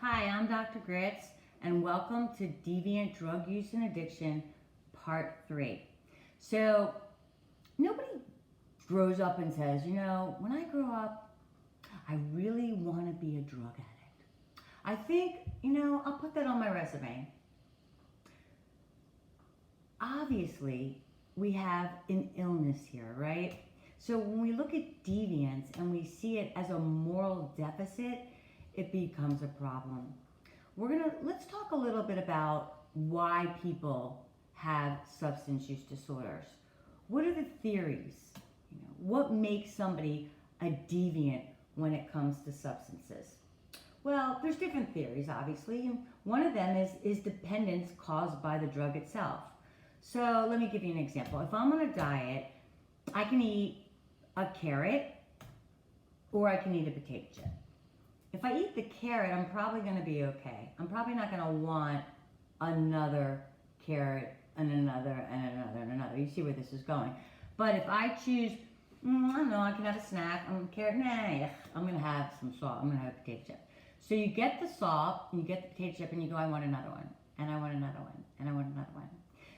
Hi, I'm Dr. Gritz, and welcome to Deviant Drug Use and Addiction, Part 3. So, nobody grows up and says, when I grow up, I really want to be a drug addict. I think, I'll put that on my resume. Obviously, we have an illness here, right? So when we look at deviance and we see it as a moral deficit, it becomes a problem. Let's talk a little bit about why people have substance use disorders. What are the theories? What makes somebody a deviant when it comes to substances? Well, there's different theories, obviously, and one of them is dependence caused by the drug itself. So let me give you an example. If I'm on a diet, I can eat a carrot or I can eat a potato chip. If I eat the carrot, I'm probably going to be okay. I'm probably not going to want another carrot and another and another and another. You see where this is going. But if I choose, I don't know, I can have a snack. Carrot, I'm going to have some salt. I'm going to have a potato chip. So you get the salt, you get the potato chip, and you go, I want another one, and I want another one, and I want another one.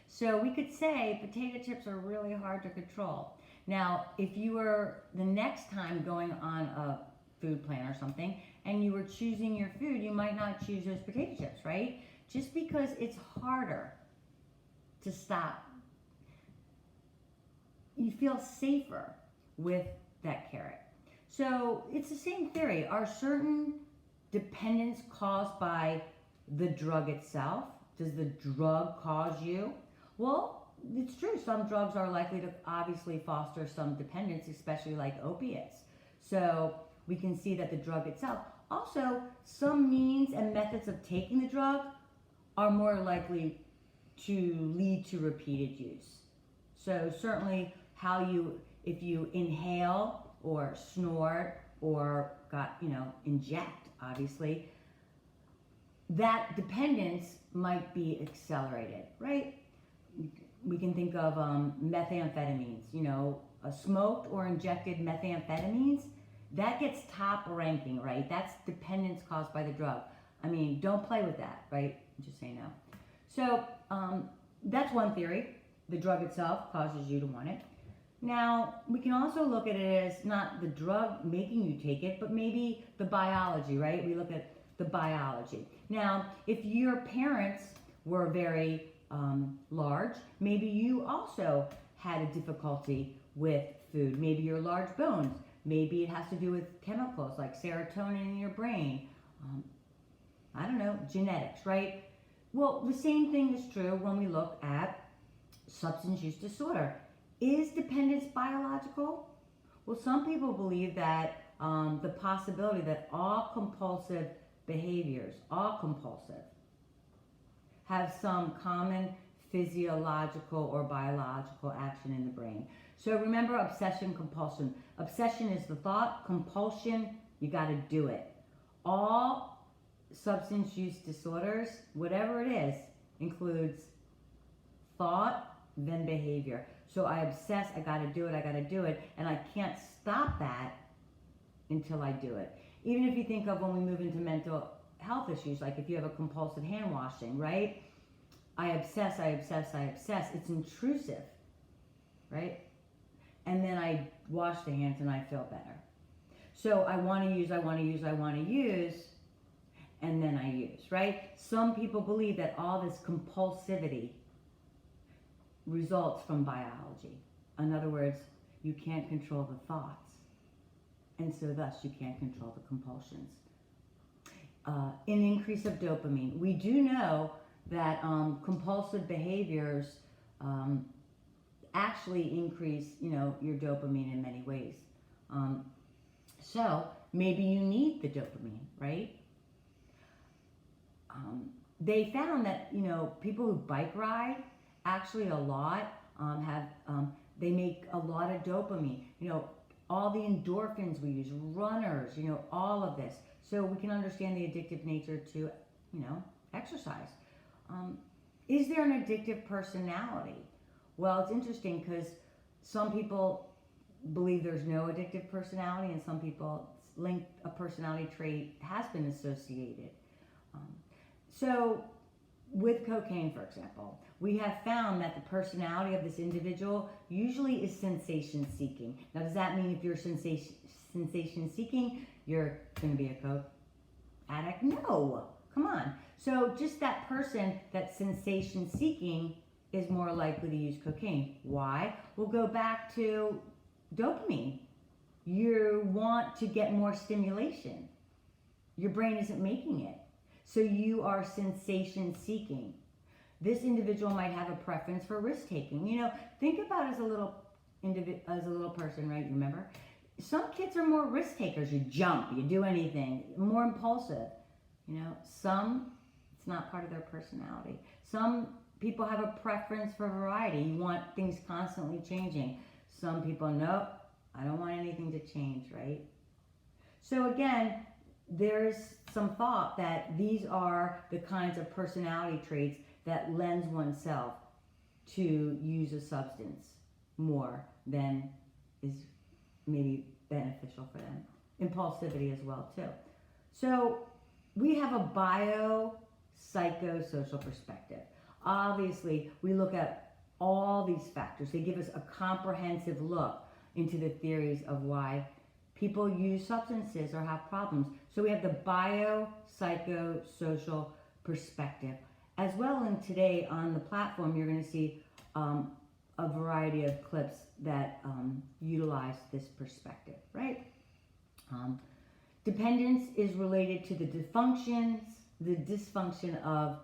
So we could say potato chips are really hard to control. Now, if you were the next time going on a food plan or something, and you were choosing your food, you might not choose those potato chips, right? Just because it's harder to stop. You feel safer with that carrot. So it's the same theory. Are certain dependence caused by the drug itself? Does the drug cause you? Well, it's true. Some drugs are likely to obviously foster some dependence, especially like opiates. So we can see that the drug itself. Also, some means and methods of taking the drug are more likely to lead to repeated use. So certainly if you inhale or snort or inject, obviously, that dependence might be accelerated, right? We can think of methamphetamines, smoked or injected methamphetamines. That gets top ranking, right? That's dependence caused by the drug. I mean, don't play with that, right? Just say no. So that's one theory. The drug itself causes you to want it. Now, we can also look at it as not the drug making you take it, but maybe the biology, right? We look at the biology. Now, if your parents were very large, maybe you also had a difficulty with food. Maybe you're large bones. Maybe it has to do with chemicals like serotonin in your brain. I don't know, genetics, right? Well, the same thing is true when we look at substance use disorder. Is dependence biological? Well, some people believe that the possibility that all compulsive behaviors, have some common physiological or biological action in the brain. So remember obsession, compulsion. Obsession is the thought, compulsion, you got to do it. All substance use disorders, whatever it is, includes thought, then behavior. So I obsess, I got to do it, and I can't stop that until I do it. Even if you think of when we move into mental health issues, like if you have a compulsive hand washing, right? I obsess. It's intrusive, right? And then I wash the hands and I feel better. So I want to use, and then I use, right? Some people believe that all this compulsivity results from biology. In other words, you can't control the thoughts, and so thus you can't control the compulsions. An increase of dopamine. We do know that compulsive behaviors actually increase, your dopamine in many ways. So maybe you need the dopamine, right? They found that, people who bike ride actually a lot they make a lot of dopamine. All the endorphins we use, runners, all of this. So we can understand the addictive nature to, exercise. Is there an addictive personality? Well, it's interesting because some people believe there's no addictive personality, and some people link a personality trait has been associated. So with cocaine, for example, we have found that the personality of this individual usually is sensation seeking. Now, does that mean if you're sensation seeking, you're going to be a coke addict? No, come on. So just that person that's sensation seeking is more likely to use cocaine. Why? We'll go back to dopamine. You want to get more stimulation. Your brain isn't making it. So you are sensation seeking. This individual might have a preference for risk taking. You know, think about as a little person, right? You remember? Some kids are more risk takers. You jump, you do anything, more impulsive. You know, some, it's not part of their personality. Some people have a preference for variety. You want things constantly changing. Some people, nope, I don't want anything to change, right? So again, there's some thought that these are the kinds of personality traits that lends oneself to use a substance more than is maybe beneficial for them. Impulsivity as well too. So we have a biopsychosocial perspective. Obviously, we look at all these factors. They give us a comprehensive look into the theories of why people use substances or have problems. So we have the biopsychosocial perspective. As well, and today on the platform, you're going to see a variety of clips that utilize this perspective, right? Dependence is related to the dysfunction of,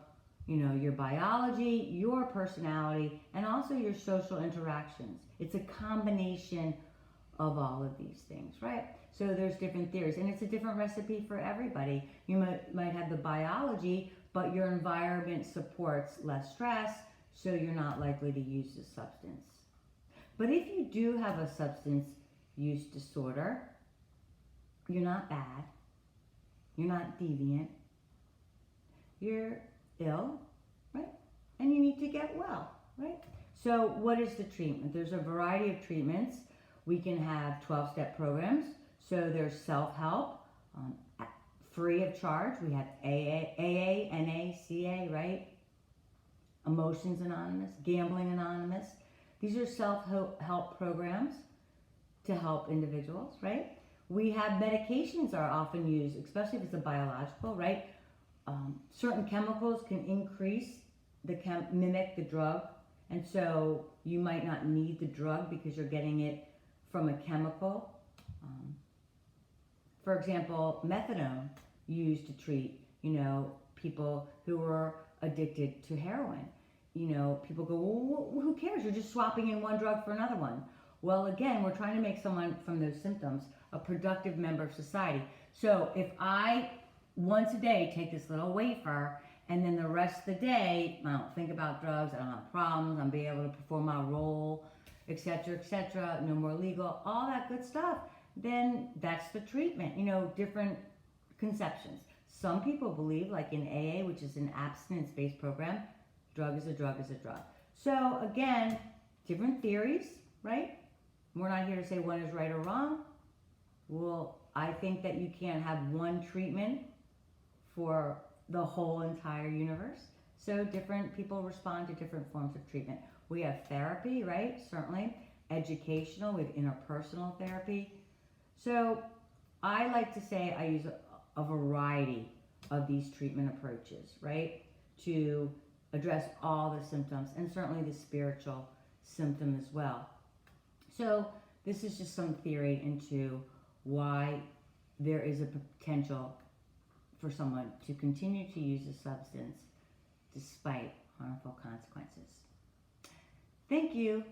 you know, your biology, your personality, and also your social interactions. It's a combination of all of these things, right? So there's different theories, and it's a different recipe for everybody. You might have the biology, but your environment supports less stress, so you're not likely to use the substance. But if you do have a substance use disorder, you're not bad, you're not deviant, you're ill, right? And you need to get well, right? So what is the treatment? There's a variety of treatments. We can have 12-step programs. So there's self-help, free of charge. We have AA, NA, CA, right? Emotions Anonymous, Gambling Anonymous. These are self-help programs to help individuals, right? We have medications are often used, especially if it's a biological, right? Certain chemicals can mimic the drug, and so you might not need the drug because you're getting it from a chemical. For example, methadone used to treat, you know, people who were addicted to heroin. You know, people go, well, who cares? You're just swapping in one drug for another one. Well, again, we're trying to make someone from those symptoms a productive member of society. So if I once a day take this little wafer, and then the rest of the day I don't think about drugs, I don't have problems, I'm being able to perform my role, etc., no more legal, all that good stuff, then that's the treatment. You know, different conceptions. Some people believe, like in AA, which is an abstinence-based program, drug is a drug is a drug. So again, different theories, right? We're not here to say one is right or wrong. Well, I think that you can't have one treatment for the whole entire universe. So different people respond to different forms of treatment. We have therapy, right? Certainly. Educational, we have interpersonal therapy. So I like to say I use a variety of these treatment approaches, right? To address all the symptoms, and certainly the spiritual symptom as well. So this is just some theory into why there is a potential for someone to continue to use a substance despite harmful consequences. Thank you.